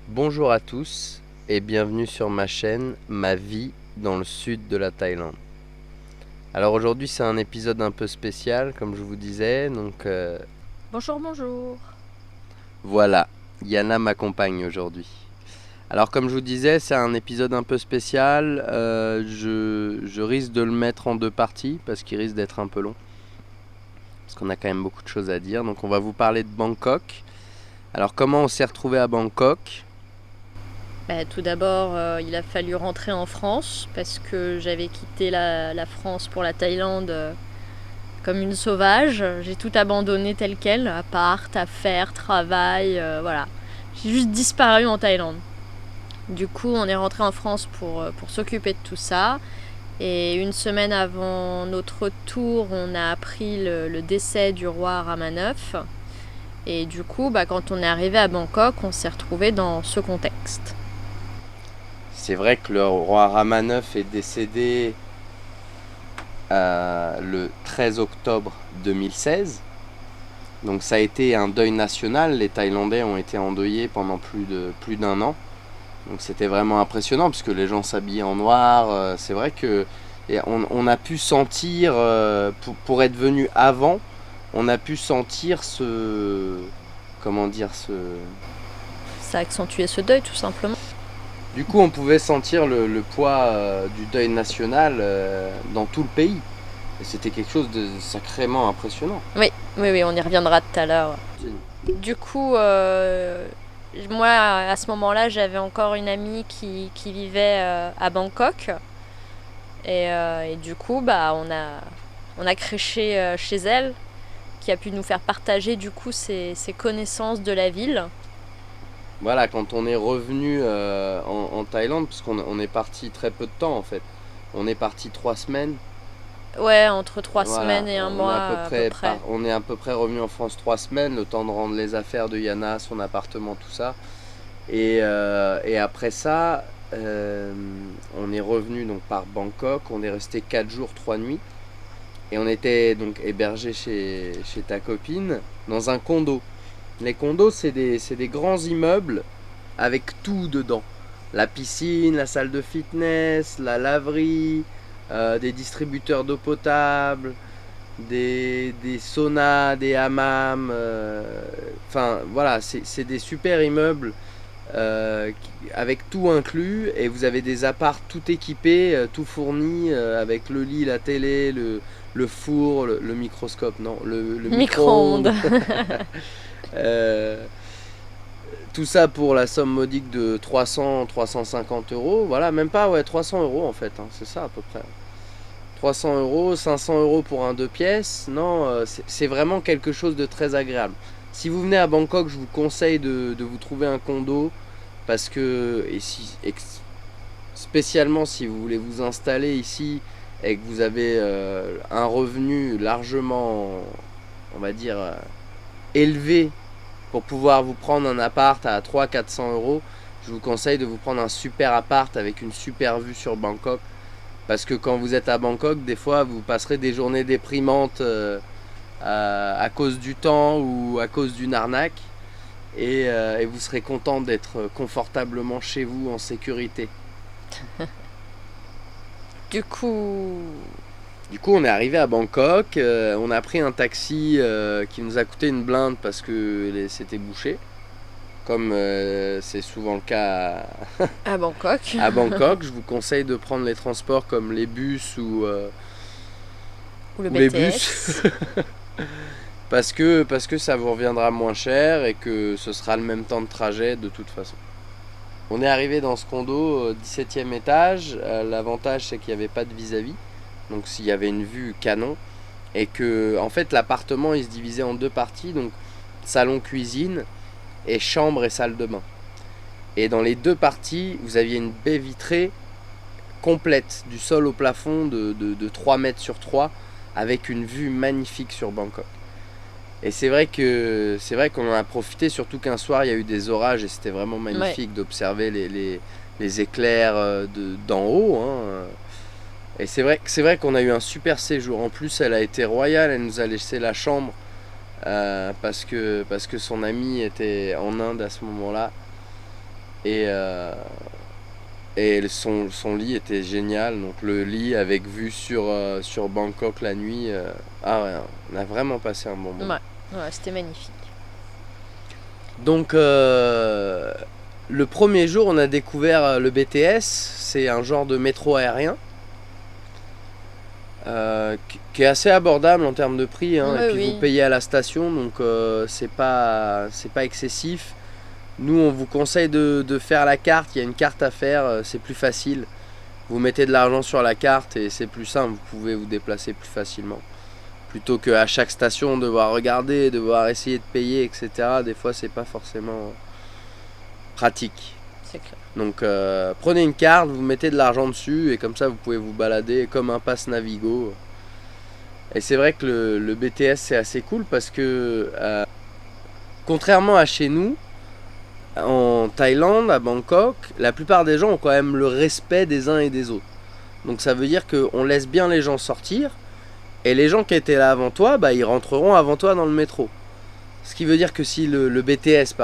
Bonjour à tous et bienvenue sur ma chaîne Ma vie dans le sud de la Thaïlande. Alors aujourd'hui c'est un épisode un peu spécial comme je vous disais, donc Bonjour, bonjour. voilà, Yana m'accompagne aujourd'hui. Alors comme je vous disais c'est un épisode un peu spécial, je risque de le mettre en deux parties parce qu'il risque d'être un peu long. Parce qu'on a quand même beaucoup de choses à dire, donc on va vous parler de Bangkok. Alors comment on s'est retrouvé à Bangkok? Tout d'abord, il a fallu rentrer en France parce que j'avais quitté la France pour la Thaïlande comme une sauvage. J'ai tout abandonné tel quel, appart, affaires, travail, voilà. J'ai juste disparu en Thaïlande. Du coup, on est rentré en France pour s'occuper de tout ça. Et une semaine avant notre retour, on a appris le décès du roi Rama IX. Et du coup, quand on est arrivé à Bangkok, on s'est retrouvé dans ce contexte. C'est vrai que le roi Rama IX est décédé le 13 octobre 2016. Donc ça a été un deuil national. Les Thaïlandais ont été endeuillés pendant plus d'un an. Donc c'était vraiment impressionnant parce que les gens s'habillaient en noir. C'est vrai que on a pu sentir, pour être venu avant, on a pu sentir comment dire, Ça a accentué ce deuil tout simplement. du coup on pouvait sentir le poids du deuil national dans tout le pays. Et c'était quelque chose de sacrément impressionnant. Oui, oui, oui, on y reviendra tout à l'heure. Du coup, moi, à ce moment-là, j'avais encore une amie qui vivait à Bangkok. Et du coup, on a créché chez elle, qui a pu nous faire partager du coup ses connaissances de la ville. Voilà, quand on est revenu en Thaïlande, parce qu'on est parti très peu de temps en fait. On est parti 3 semaines. Ouais, entre 3 semaines Voilà, et un mois à peu près. on est à peu près revenu en France 3 semaines, le temps de rendre les affaires de Yana, son appartement, tout ça. Et après ça, on est revenu donc par Bangkok. On est resté 4 jours, 3 nuits. Et on était donc hébergé chez ta copine dans un condo. Les condos, c'est des grands immeubles avec tout dedans. La piscine, la salle de fitness, la laverie, des distributeurs d'eau potable, des saunas, des hammams. Enfin voilà, c'est des super immeubles avec tout inclus. Et vous avez des apparts tout équipés, tout fournis, avec le lit, la télé, le four, le microscope, non, le micro-ondes. Micro-ondes. Euh, Tout ça pour la somme modique de 300-350 euros. Voilà, même pas, ouais, 300 euros en fait, hein, c'est ça à peu près. 300 euros, 500 euros pour un deux pièces. Non, c'est vraiment quelque chose de très agréable. Si vous venez à Bangkok, je vous conseille de vous trouver un condo parce que, spécialement si vous voulez vous installer ici et que vous avez un revenu largement, on va dire, élevé pour pouvoir vous prendre un appart à 300-400 euros, je vous conseille de vous prendre un super appart avec une super vue sur Bangkok. Parce que quand vous êtes à Bangkok, des fois, vous passerez des journées déprimantes à cause du temps ou à cause d'une arnaque. Et vous serez content d'être confortablement chez vous en sécurité. Du coup, Du coup, on est arrivé à Bangkok. On a pris un taxi qui nous a coûté une blinde parce que c'était bouché. Comme c'est souvent le cas à Bangkok. à Bangkok, je vous conseille de prendre les transports comme les bus Ou le ou les bus BTS. parce que ça vous reviendra moins cher et que ce sera le même temps de trajet de toute façon. On est arrivé dans ce condo au 17e étage. L'avantage c'est qu'il n'y avait pas de vis-à-vis. Donc s'il y avait une vue canon. Et que en fait l'appartement il se divisait en deux parties. Donc salon cuisine et chambre et salle de bain. Et dans les deux parties, vous aviez une baie vitrée complète, du sol au plafond de 3 mètres sur 3 avec une vue magnifique sur Bangkok. Et c'est vrai qu'on en a profité, surtout qu'un soir il y a eu des orages et c'était vraiment Ouais. magnifique d'observer les éclairs d'en haut. Hein. Et c'est vrai qu'on a eu un super séjour. En plus, elle a été royale, elle nous a laissé la chambre parce que son ami était en Inde à ce moment-là. Et son lit était génial. Donc le lit avec vue sur Bangkok la nuit. Ah ouais, on a vraiment passé un bon moment. Ouais, c'était magnifique. Donc le premier jour, on a découvert le BTS. C'est un genre de métro aérien. Qui est assez abordable en termes de prix, hein. Oui, Et puis oui. vous payez à la station, donc c'est pas excessif. Nous, on vous conseille de faire la carte. Il y a une carte à faire, c'est plus facile. Vous mettez de l'argent sur la carte et c'est plus simple. Vous pouvez vous déplacer plus facilement. Plutôt qu'à chaque station devoir regarder, devoir essayer de payer, etc. Des fois, c'est pas forcément pratique. C'est clair. Donc prenez une carte, vous mettez de l'argent dessus et comme ça vous pouvez vous balader comme un pass Navigo. Et c'est vrai que le BTS c'est assez cool parce que contrairement à chez nous, en Thaïlande, à Bangkok, la plupart des gens ont quand même le respect des uns et des autres. Donc ça veut dire qu'on laisse bien les gens sortir et les gens qui étaient là avant toi, bah, ils rentreront avant toi dans le métro. Ce qui veut dire que si le BTS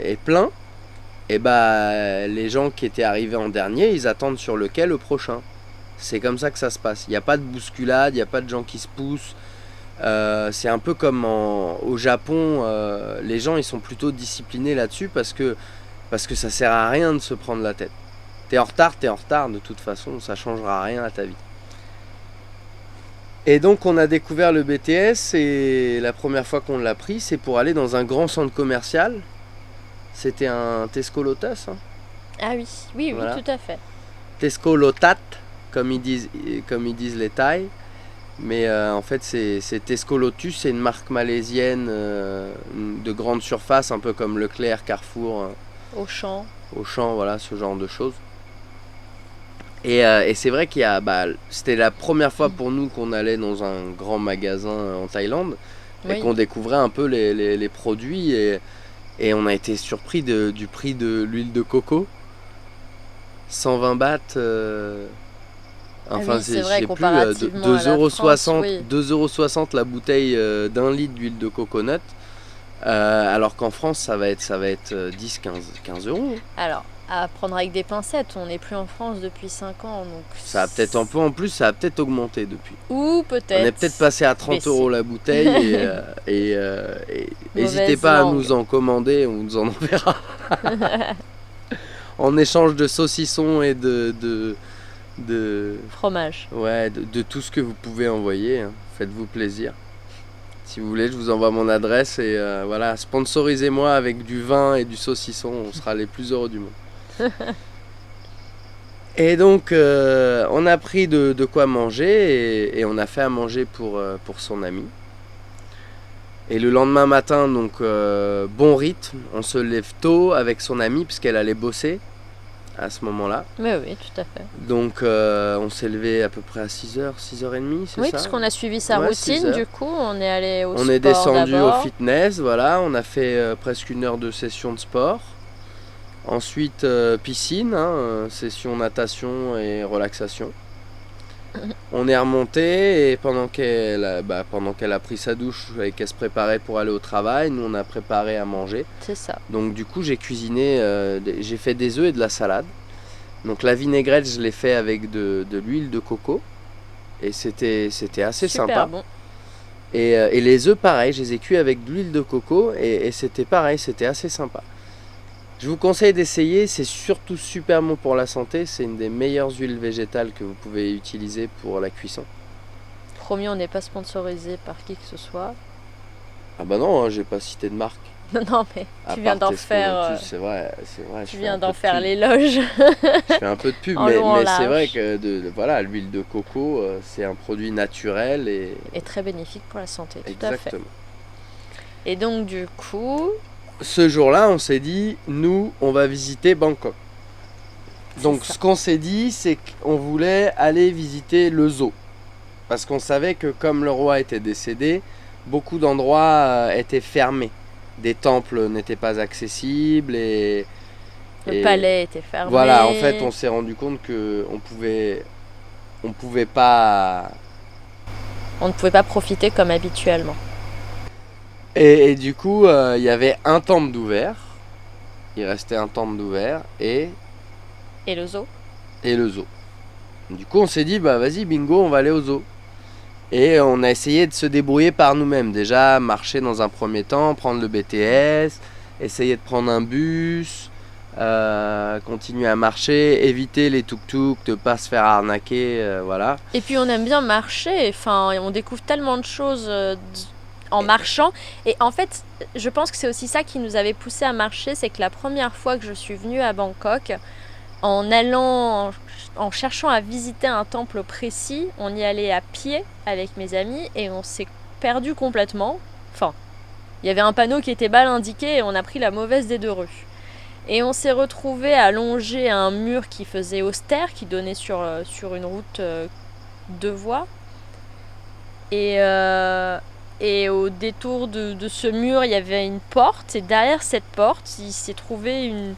est plein, et bah les gens qui étaient arrivés en dernier, ils attendent sur le quai le prochain. C'est comme ça que ça se passe. Il n'y a pas de bousculade, il n'y a pas de gens qui se poussent. C'est un peu comme au Japon, les gens ils sont plutôt disciplinés là-dessus parce que ça sert à rien de se prendre la tête. T'es en retard, de toute façon, ça changera rien à ta vie. Et donc on a découvert le BTS et la première fois qu'on l'a pris, c'est pour aller dans un grand centre commercial. C'était un Tesco Lotus. Hein. Ah oui, oui, Voilà. tout à fait. Tesco Lotat, comme ils disent les Thaïs. Mais en fait, c'est Tesco Lotus, c'est une marque malaisienne de grande surface, un peu comme Leclerc, Carrefour, Auchan, voilà, ce genre de choses. Et c'est vrai c'était la première fois pour nous qu'on allait dans un grand magasin en Thaïlande et qu'on découvrait un peu les produits. Et on a été surpris du prix de l'huile de coco. 120 bahts. Enfin, oui, c'est vrai, je sais plus, comparativement à la 2,60 France, oui. 2,60 € la bouteille d'un litre d'huile de coconut. Alors qu'en France, ça va être 10-15 euros. Alors, à prendre avec des pincettes, on n'est plus en France depuis 5 ans. Donc Ça a peut-être un peu en plus, ça a peut-être augmenté depuis. Ou peut-être. On est peut-être passé à 30 € la bouteille et n'hésitez pas à nous en commander, on vous en enverra. En échange de saucissons et de fromage. Ouais, de tout ce que vous pouvez envoyer, hein. Faites-vous plaisir. Si vous voulez, je vous envoie mon adresse et voilà, sponsorisez-moi avec du vin et du saucisson, on sera les plus heureux du monde. Et donc, on a pris de quoi manger et on a fait à manger pour son ami. Et le lendemain matin, donc bon rythme, on se lève tôt avec son amie puisqu'elle allait bosser à ce moment-là. Mais oui, tout à fait. Donc on s'est levé à peu près à 6h, 6h30, c'est ça ? Oui, parce qu'on a suivi sa routine, du coup, on est allé au sport. On est descendu d'abord. au fitness, voilà, on a fait presque 1 heure de session de sport. Ensuite, piscine, hein, session natation et relaxation. On est remonté et pendant qu'elle a pris sa douche et qu'elle se préparait pour aller au travail, nous on a préparé à manger. C'est ça. Donc du coup j'ai cuisiné, j'ai fait des œufs et de la salade. Donc la vinaigrette je l'ai fait avec de l'huile de coco et c'était assez super sympa. Bon. Et les œufs pareil, je les ai cuits avec de l'huile de coco et c'était pareil, c'était assez sympa. Je vous conseille d'essayer, c'est surtout super bon pour la santé, c'est une des meilleures huiles végétales que vous pouvez utiliser pour la cuisson. Promis, on n'est pas sponsorisé par qui que ce soit. Ah bah non, hein, j'ai pas cité de marque. Non mais tu viens d'en faire. C'est vrai. Tu viens d'en faire l'éloge. Je fais un peu de pub, mais c'est vrai que voilà, l'huile de coco, c'est un produit naturel et très bénéfique pour la santé. Tout exactement. à fait. Et donc du coup. Ce jour-là, on s'est dit, nous, on va visiter Bangkok. Donc, ce qu'on s'est dit, c'est qu'on voulait aller visiter le zoo. Parce qu'on savait que comme le roi était décédé, beaucoup d'endroits étaient fermés. Des temples n'étaient pas accessibles et le palais était fermé. Voilà, en fait, on s'est rendu compte qu'on pouvait pas... On ne pouvait pas profiter comme habituellement. Et du coup, il y avait un temple d'ouvert. il restait un temple d'ouvert Et le zoo. et le zoo. Du coup, on s'est dit, bah vas-y, bingo, on va aller au zoo. Et on a essayé de se débrouiller par nous-mêmes. Déjà, marcher dans un premier temps, prendre le BTS, essayer de prendre un bus, continuer à marcher, éviter les tuk-tuk, de pas se faire arnaquer, voilà. Et puis on aime bien marcher, enfin, on découvre tellement de choses en marchant. Et en fait, je pense que c'est aussi ça qui nous avait poussé à marcher, c'est que la première fois que je suis venue à Bangkok, en allant, en cherchant à visiter un temple précis, on y allait à pied avec mes amis et on s'est perdu complètement. Enfin, il y avait un panneau qui était mal indiqué et on a pris la mauvaise des deux rues. Et on s'est retrouvé à longer un mur qui faisait austère, qui donnait sur une route deux voies. Et au détour de ce mur, il y avait une porte. Et derrière cette porte, il s'est trouvé une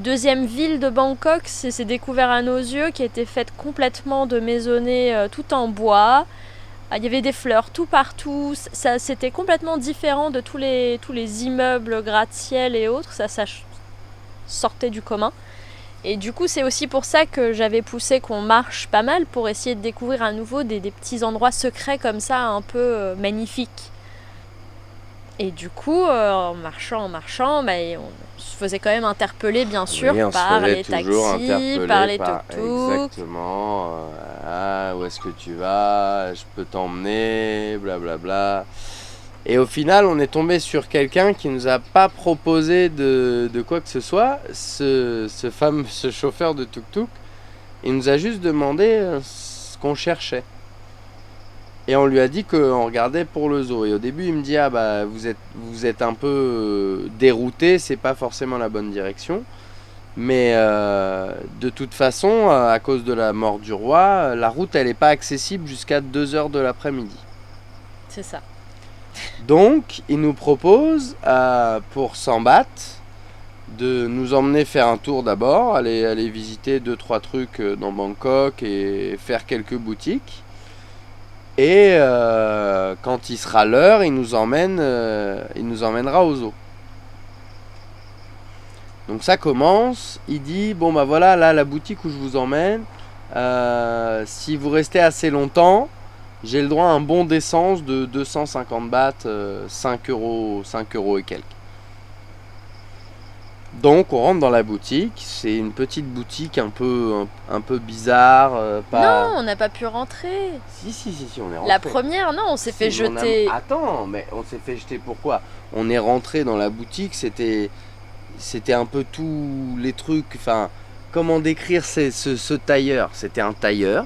deuxième ville de Bangkok. C'est découvert à nos yeux, qui était faite complètement de maisonnées tout en bois. Il y avait des fleurs tout partout. C'était complètement différent de tous les immeubles gratte-ciel et autres. Ça sortait du commun. Et du coup, c'est aussi pour ça que j'avais poussé qu'on marche pas mal pour essayer de découvrir à nouveau des petits endroits secrets comme ça, un peu magnifiques. Et du coup, en marchant, on se faisait quand même interpeller, bien sûr, Oui, on se par faisait les toujours taxis, interpeller par les par- tuk-tuk. Exactement. Où est-ce que tu vas? Je peux t'emmener, blablabla. Et au final, on est tombé sur quelqu'un qui nous a pas proposé de quoi que ce soit. Ce chauffeur de tuk-tuk, il nous a juste demandé ce qu'on cherchait. Et on lui a dit qu'on regardait pour le zoo. Et au début, il me dit, ah bah vous êtes un peu dérouté, c'est pas forcément la bonne direction. Mais de toute façon, à cause de la mort du roi, la route elle est pas accessible jusqu'à 2h de l'après-midi. C'est ça. Donc, il nous propose, pour 100 bahts, de nous emmener faire un tour d'abord, aller visiter 2-3 trucs dans Bangkok et faire quelques boutiques. Et quand il sera l'heure, il nous emmènera au zoo. Donc ça commence, il dit, bon bah voilà, là la boutique où je vous emmène, si vous restez assez longtemps, j'ai le droit à un bon d'essence de 250 bahts, 5 euros et quelques. Donc on rentre dans la boutique, c'est une petite boutique un peu bizarre. Non, on n'a pas pu rentrer. Si, on est rentré. La première, non, on s'est fait jeter. Attends, mais on s'est fait jeter pourquoi? On est rentré dans la boutique, c'était un peu tous les trucs, enfin, comment décrire ce tailleur? C'était un tailleur,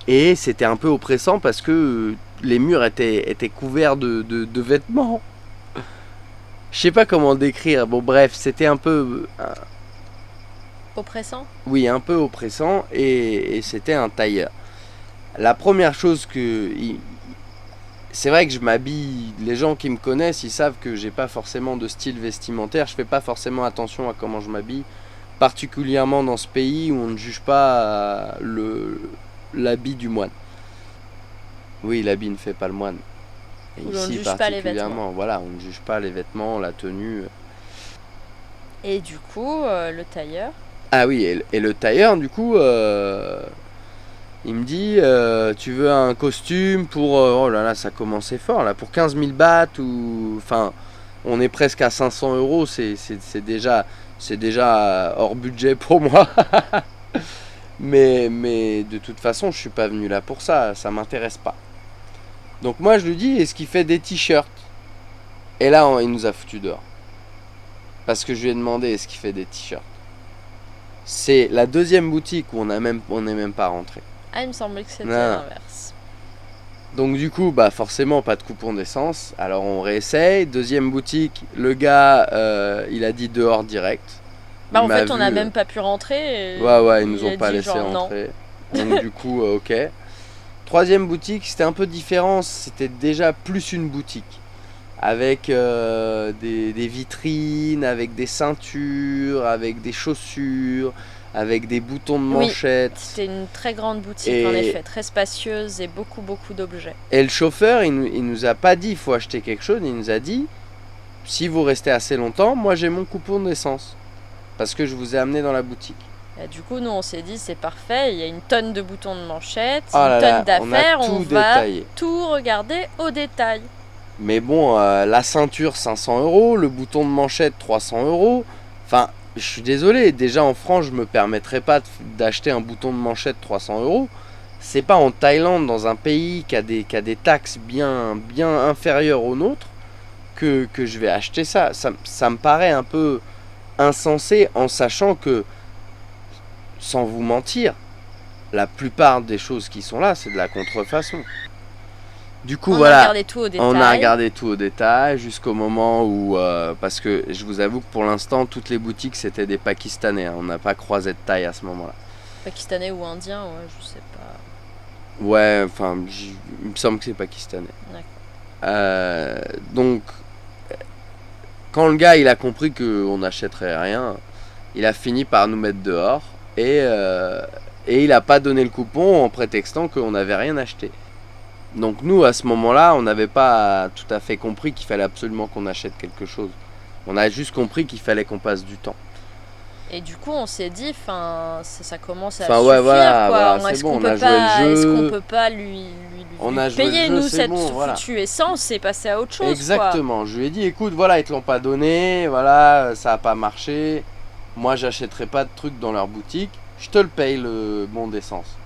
et c'était un peu oppressant parce que les murs étaient couverts de vêtements. Je sais pas comment décrire, bon bref, c'était un peu... Oppressant. Oui, un peu oppressant, et c'était un tailleur. La première chose que... C'est vrai que je m'habille, les gens qui me connaissent, ils savent que j'ai pas forcément de style vestimentaire, je fais pas forcément attention à comment je m'habille, particulièrement dans ce pays où on ne juge pas l'habit du moine. Oui, l'habit ne fait pas le moine. Et Où on ne ici juge pas les vêtements. particulièrement, voilà, on ne juge pas les vêtements, la tenue. Et du coup, le tailleur. Ah oui, et le tailleur, du coup, il me dit, tu veux un costume pour... oh là là, ça commençait fort, là, pour 15 000 bahts, ou... Enfin, on est presque à 500 euros, c'est déjà hors budget pour moi. mais de toute façon, je suis pas venu là pour ça, ça m'intéresse pas. Donc moi, je lui dis, est-ce qu'il fait des t-shirts? Et là, il nous a foutu dehors. Parce que je lui ai demandé, est-ce qu'il fait des t-shirts? C'est la deuxième boutique où on n'est même pas rentré. Ah, il me semblait que c'était Non. l'inverse. Donc du coup, bah forcément pas de coupon d'essence. Alors on réessaye. Deuxième boutique, le gars, il a dit dehors direct. Bah Il en m'a fait, on n'a vu, même pas pu rentrer. Ouais, ils il nous a ont pas dit laissé genre, non. rentrer. Donc du coup, ok. Troisième boutique, c'était un peu différent. C'était déjà plus une boutique. Avec des vitrines, avec des ceintures, avec des chaussures, avec des boutons de manchette. Oui, c'était une très grande boutique, en effet, très spacieuse et beaucoup d'objets. Et le chauffeur, il nous a pas dit il faut acheter quelque chose, il nous a dit si vous restez assez longtemps, moi j'ai mon coupon d'essence. Parce que je vous ai amené dans la boutique. Et du coup, nous, on s'est dit, c'est parfait, il y a une tonne de boutons de manchette, Oh là une là, tonne d'affaires, on a tout on va détaillé. tout regarder au détail. Mais bon, la ceinture 500 euros, le bouton de manchette 300 euros. Enfin, je suis désolé, déjà en France, je me permettrais pas d'acheter un bouton de manchette 300 euros. C'est pas en Thaïlande, dans un pays qui a des taxes bien inférieures aux nôtres, que je vais acheter ça. Ça me paraît un peu insensé en sachant que, sans vous mentir, la plupart des choses qui sont là, c'est de la contrefaçon. Du coup, On voilà, a regardé tout au détail. on a regardé tout au détail jusqu'au moment où, parce que je vous avoue que pour l'instant, toutes les boutiques c'était des Pakistanais. Hein, on n'a pas croisé de Thaï à ce moment-là. Pakistanais ou indien, ouais, je sais pas. Ouais, enfin, il me semble que c'est Pakistanais. Donc, quand le gars il a compris qu'on n'achèterait rien, il a fini par nous mettre dehors et il n'a pas donné le coupon en prétextant qu'on n'avait rien acheté. Donc nous, à ce moment-là, on n'avait pas tout à fait compris qu'il fallait absolument qu'on achète quelque chose. On a juste compris qu'il fallait qu'on passe du temps. Et du coup, on s'est dit, ça commence à Enfin, suffire, ouais, voilà, quoi. voilà, Est-ce bon, qu'on on a peut joué pas, le est-ce jeu. qu'on peut pas lui On a joué le payer jeu, nous c'est cette bon, voilà. foutue essence et passer à autre chose, Exactement. Je lui ai dit, écoute, voilà, ils te l'ont pas donné, voilà, ça a pas marché. Moi, j'achèterai pas de trucs dans leur boutique. Je te le paye le bon d'essence.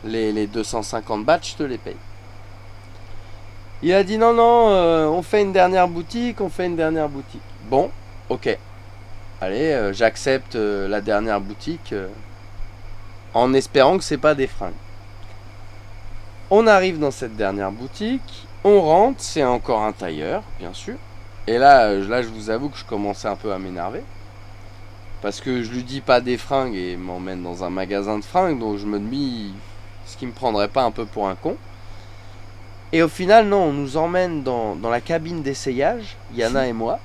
Les 250 bahts, je te les paye. Il a dit non, on fait une dernière boutique, Bon, ok. Allez, j'accepte la dernière boutique en espérant que c'est pas des fringues. On arrive dans cette dernière boutique, on rentre, c'est encore un tailleur, bien sûr. Et là, je vous avoue que je commençais un peu à m'énerver. Parce que je lui dis pas des fringues et il m'emmène dans un magasin de fringues, donc je me dis, est-ce qu'il me prendrait pas un peu pour un con ? Et au final, non, on nous emmène dans la cabine d'essayage, Yana et moi.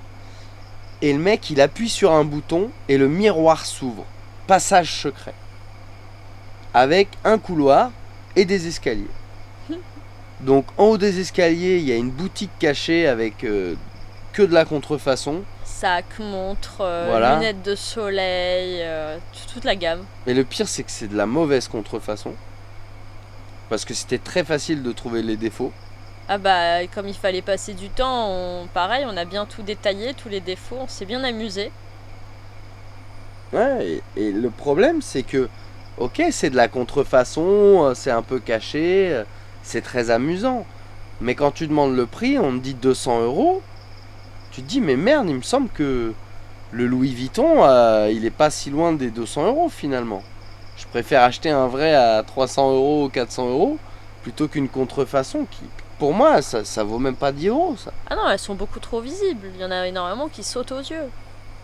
Et le mec, il appuie sur un bouton et le miroir s'ouvre. Passage secret. Avec un couloir et des escaliers. Donc en haut des escaliers, il y a une boutique cachée avec que de la contrefaçon. Sac, montre, Voilà. lunettes de soleil, toute la gamme. Mais le pire, c'est que c'est de la mauvaise contrefaçon. Parce que c'était très facile de trouver les défauts. Ah bah, comme il fallait passer du temps, pareil, on a bien tout détaillé, tous les défauts, on s'est bien amusé. Ouais, et le problème, c'est que, ok, c'est de la contrefaçon, c'est un peu caché, c'est très amusant. Mais quand tu demandes le prix, on te dit 200 euros. Tu te dis, mais merde, il me semble que le Louis Vuitton, il est pas si loin des 200 euros finalement. Je préfère acheter un vrai à 300 euros ou 400 euros plutôt qu'une contrefaçon qui, pour moi, ça vaut même pas 10 euros ça. Ah non, elles sont beaucoup trop visibles, il y en a énormément qui sautent aux yeux.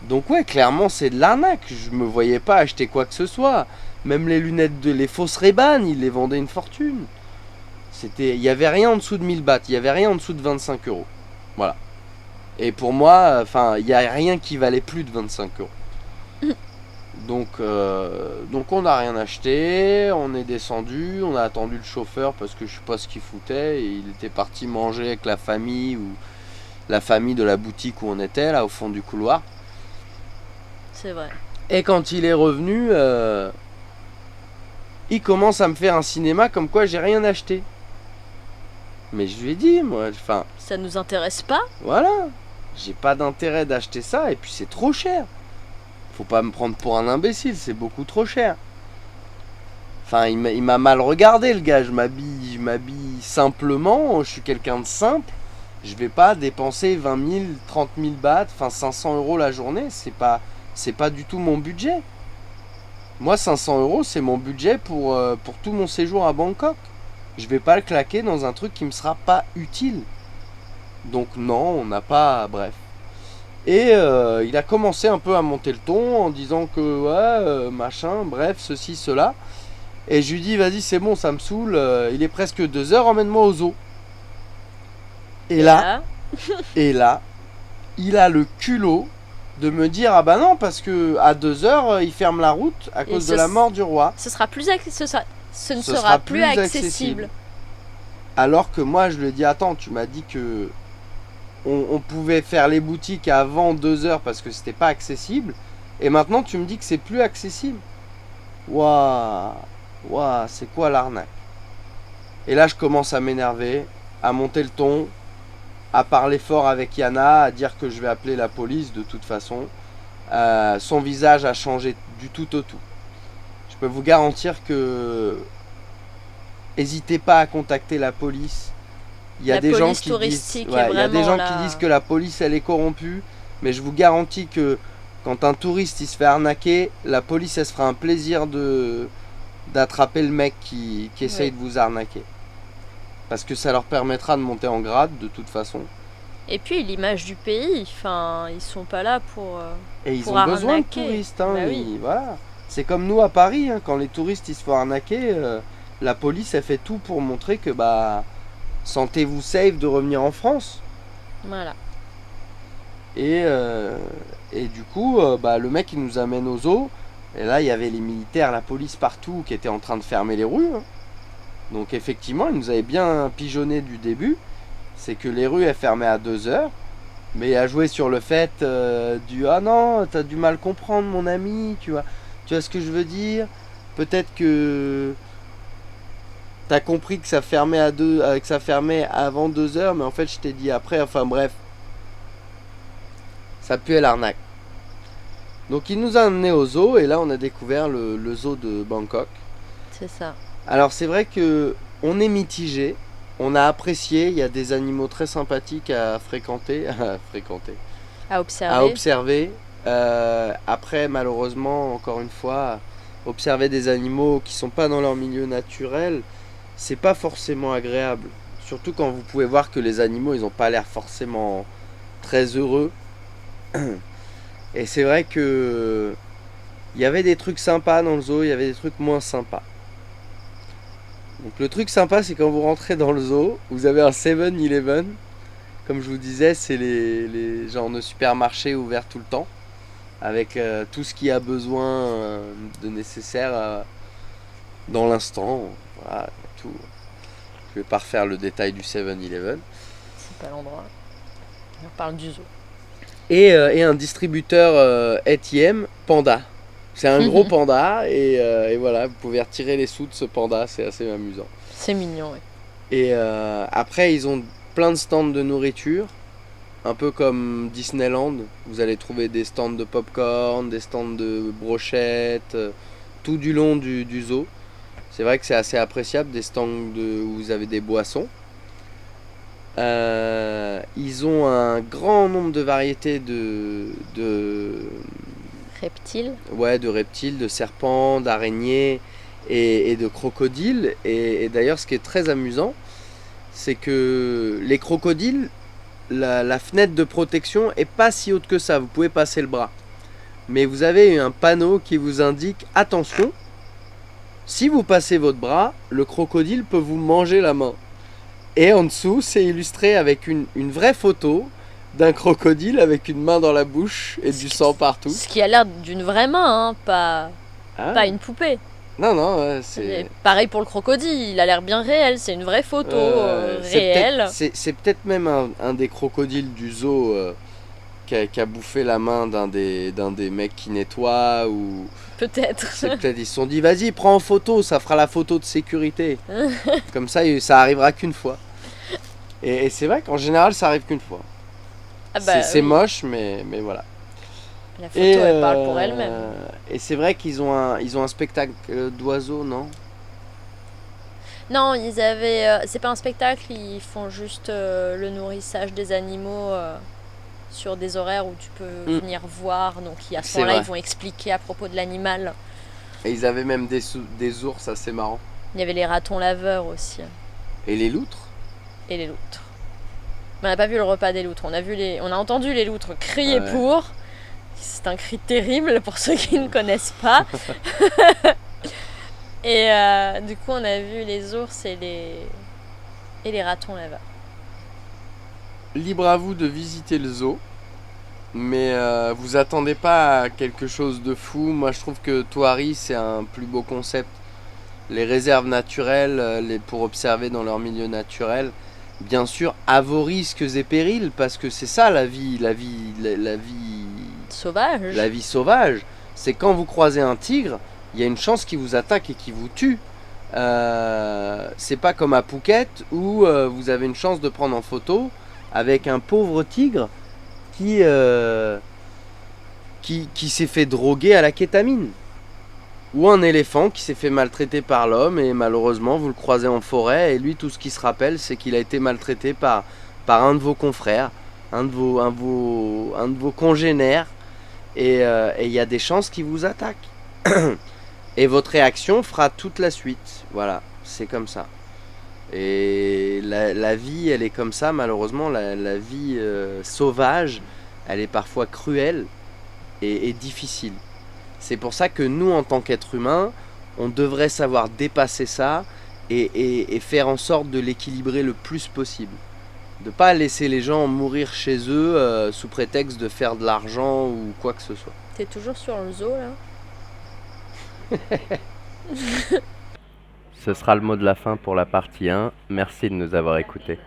Donc ouais, clairement c'est de l'arnaque, je me voyais pas acheter quoi que ce soit. Même les lunettes les fausses Ray-Ban, ils les vendaient une fortune. Il y avait rien en dessous de 1000 bahts, il y avait rien en dessous de 25 euros. Voilà. Et pour moi, enfin, il y a rien qui valait plus de 25 euros. Donc on n'a rien acheté, on est descendu, on a attendu le chauffeur parce que je sais pas ce qu'il foutait, et il était parti manger avec la famille ou la famille de la boutique où on était, là au fond du couloir. C'est vrai. Et quand il est revenu, il commence à me faire un cinéma comme quoi j'ai rien acheté. Mais je lui ai dit, moi, enfin... Ça nous intéresse pas ? Voilà, j'ai pas d'intérêt d'acheter ça et puis c'est trop cher. Faut pas me prendre pour un imbécile, c'est beaucoup trop cher. Enfin, il m'a mal regardé le gars, je m'habille simplement, je suis quelqu'un de simple. Je vais pas dépenser 20 000, 30 000 bahts, enfin 500 euros la journée, c'est pas du tout mon budget. Moi 500 euros c'est mon budget pour tout mon séjour à Bangkok. Je vais pas le claquer dans un truc qui me sera pas utile. Donc non, on n'a pas... Bref. Et il a commencé un peu à monter le ton en disant que ouais, machin, bref, ceci, cela. Et je lui dis, vas-y, c'est bon, ça me saoule, il est presque 2h, emmène-moi au zoo. Et là, il a le culot de me dire, ah bah non, parce que à 2h, il ferme la route à cause de la mort du roi. Ce ne sera plus accessible. Alors que moi, je lui ai dit, attends, tu m'as dit que on pouvait faire les boutiques avant 2 heures parce que c'était pas accessible. Et maintenant, tu me dis que c'est plus accessible. Waouh, waouh, c'est quoi l'arnaque? Et là, je commence à m'énerver, à monter le ton, à parler fort avec Yana, à dire que je vais appeler la police de toute façon. Son visage a changé du tout au tout. Je peux vous garantir que n'hésitez pas à contacter la police. Il y a La des gens police qui disent, touristique ouais, est il y a des vraiment gens là. qui disent que la police elle est corrompue, mais je vous garantis que quand un touriste il se fait arnaquer, la police elle se fera un plaisir d'attraper le mec qui essaye Oui. de vous arnaquer. Parce que ça leur permettra de monter en grade de toute façon. Et puis l'image du pays, enfin, ils sont pas là Et ils pour ont besoin de arnaquer. touristes. Hein, Bah oui. voilà. C'est comme nous à Paris, hein, quand les touristes ils se font arnaquer, la police elle fait tout pour montrer que bah sentez-vous safe de revenir en France. Voilà. Et du coup, bah, le mec il nous amène au zoo. Et là il y avait les militaires, la police partout qui étaient en train de fermer les rues. Hein. Donc effectivement, ils nous avaient bien pigeonné du début. C'est que les rues elles fermaient à 2 heures. Mais il a joué sur le fait du ah non, t'as du mal comprendre mon ami, tu vois ce que je veux dire? Peut-être que t'as compris que ça fermait que ça fermait avant 2 heures, mais en fait je t'ai dit après, enfin bref, ça puait l'arnaque. Donc il nous a amené au zoo et là on a découvert le zoo de Bangkok. C'est ça. Alors c'est vrai que on est mitigé, on a apprécié, il y a des animaux très sympathiques à fréquenter, À à observer. observer. Après, malheureusement, encore une fois, observer des animaux qui sont pas dans leur milieu naturel, c'est pas forcément agréable. Surtout quand vous pouvez voir que les animaux, ils ont pas l'air forcément très heureux. Et c'est vrai que il y avait des trucs sympas dans le zoo, il y avait des trucs moins sympas. Donc le truc sympa, c'est quand vous rentrez dans le zoo, vous avez un 7-Eleven. Comme je vous disais, c'est les genres de supermarchés ouverts tout le temps, avec tout ce qui a besoin de nécessaire dans l'instant. Voilà, tout. Je vais pas refaire le détail du 7-Eleven. C'est pas l'endroit. On parle du zoo. Et un distributeur ATM Panda. C'est un gros panda et voilà, vous pouvez retirer les sous de ce panda, c'est assez amusant. C'est mignon, ouais. Et après, ils ont plein de stands de nourriture, un peu comme Disneyland. Vous allez trouver des stands de popcorn, des stands de brochettes, tout du long du zoo. C'est vrai que c'est assez appréciable, des stands où vous avez des boissons. Ils ont un grand nombre de variétés Reptile. ouais, de reptiles, de serpents, d'araignées et de crocodiles. Et d'ailleurs, ce qui est très amusant, c'est que les crocodiles, la fenêtre de protection est pas si haute que ça. Vous pouvez passer le bras. Mais vous avez un panneau qui vous indique attention, si vous passez votre bras, le crocodile peut vous manger la main. Et en dessous, c'est illustré avec une vraie photo d'un crocodile avec une main dans la bouche et du sang partout. Ce qui a l'air d'une vraie main, hein, pas Ah. une poupée. Non, non, Et c'est. pareil pour le crocodile, il a l'air bien réel, c'est une vraie photo C'est réelle. c'est peut-être même un des crocodiles du zoo qui a bouffé la main d'un des mecs qui nettoie ou Peut-être. c'est peut-être ils se sont dit vas-y prends en photo, ça fera la photo de sécurité. Comme ça arrivera qu'une fois. Et c'est vrai qu'en général ça arrive qu'une fois. Ah bah, C'est oui. moche mais voilà. La photo, elle parle pour elle-même. Et c'est vrai qu'ils ont un spectacle d'oiseaux, non? Non, ils avaient. C'est pas un spectacle, ils font juste le nourrissage des animaux sur des horaires où tu peux Mm. venir voir. Donc à ce C'est moment-là, vrai. ils vont expliquer à propos de l'animal. Et ils avaient même des ours assez marrants. Il y avait les ratons laveurs aussi. Et les loutres? Et les loutres. Mais on n'a pas vu le repas des loutres. On a entendu les loutres crier Ouais. pour. C'est un cri terrible pour ceux qui ne connaissent pas. Et du coup, on a vu les ours et les ratons laveurs. Libre à vous de visiter le zoo, mais vous attendez pas à quelque chose de fou. Moi, je trouve que Toari, c'est un plus beau concept. Les réserves naturelles, pour observer dans leur milieu naturel, bien sûr à vos risques et périls, parce que c'est ça la vie, la vie Sauvage. sauvage. C'est quand vous croisez un tigre, il y a une chance qu'il vous attaque et qu'il vous tue. C'est pas comme à Phuket où vous avez une chance de prendre en photo avec un pauvre tigre qui, euh, qui s'est fait droguer à la kétamine. Ou un éléphant qui s'est fait maltraiter par l'homme et malheureusement vous le croisez en forêt et lui tout ce qu'il se rappelle c'est qu'il a été maltraité par un de vos confrères, un de vos congénères et il y a des chances qu'il vous attaque. Et votre réaction fera toute la suite. Voilà, c'est comme ça. Et la vie, elle est comme ça, malheureusement. La vie sauvage, elle est parfois cruelle et difficile. C'est pour ça que nous, en tant qu'êtres humains, on devrait savoir dépasser ça et faire en sorte de l'équilibrer le plus possible. De ne pas laisser les gens mourir chez eux sous prétexte de faire de l'argent ou quoi que ce soit. T'es toujours sur le zoo là? Ce sera le mot de la fin pour la partie 1. Merci de nous avoir écoutés.